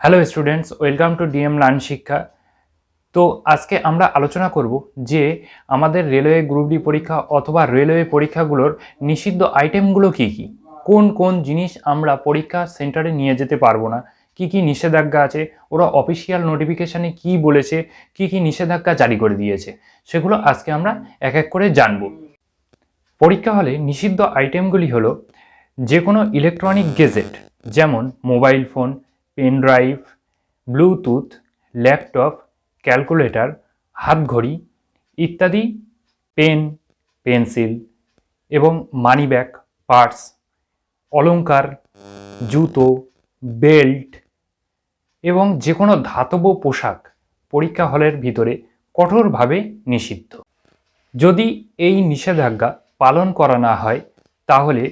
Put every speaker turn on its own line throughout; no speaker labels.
Hello students, welcome to DM learn শিক্ষা। তো আজকে আমরা আলোচনা করব যে আমাদের রেলওয়ে গ্রুপ ডি পরীক্ষা অথবা রেলওয়ে পরীক্ষাগুলোর নিষিদ্ধ আইটেমগুলো কি কি, কোন কোন জিনিস আমরা পরীক্ষা সেন্টারে নিয়ে যেতে পারবো না, কি কি নিষেধাজ্ঞা আছে, ওরা অফিসিয়াল নোটিফিকেশানে কি বলেছে, কি কি নিষেধাজ্ঞা জারি করে দিয়েছে, সেগুলো আজকে আমরা এক এক করে জানব। পরীক্ষা হলে নিষিদ্ধ আইটেমগুলি হলো যে কোনো ইলেকট্রনিক গেজেট, যেমন mobile phone, pen drive, bluetooth, laptop, calculator, হাতঘড়ি ইত্যাদি, পেন, পেন্সিল এবং মানিব্যাগ, পার্স, অলংকার, জুতো, বেল্ট এবং যে কোনো ধাতব পোশাক পরীক্ষা হলের ভিতরে কঠোরভাবে নিষিদ্ধ। যদি এই নিষেধাজ্ঞা পালন করা না হয় তাহলে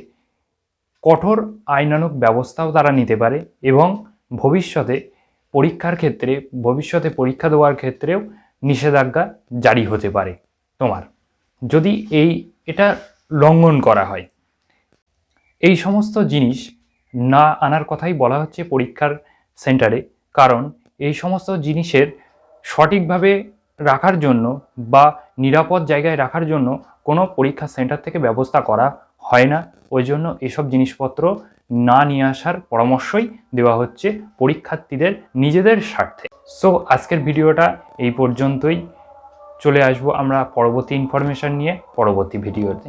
কঠোর আইনানুগ ব্যবস্থাও তারা নিতে পারে এবং ভবিষ্যতে পরীক্ষা দেওয়ার ক্ষেত্রেও নিষেধাজ্ঞা জারি হতে পারে তোমার, যদি এটা লঙ্ঘন করা হয়। এই সমস্ত জিনিস না আনার কথাই বলা হচ্ছে পরীক্ষার সেন্টারে, কারণ এই সমস্ত জিনিসের সঠিকভাবে রাখার জন্য বা নিরাপদ জায়গায় রাখার জন্য কোনো পরীক্ষা সেন্টার থেকে ব্যবস্থা করা হয় না। ওই জন্য এসব জিনিসপত্র না নিয়ে আসার পরামর্শই দেওয়া হচ্ছে পরীক্ষার্থীদের নিজেদের স্বার্থে। সো আজকের ভিডিওটা এই পর্যন্তই। চলে আসবো আমরা পরবর্তী ইনফরমেশন নিয়ে পরবর্তী ভিডিওতে।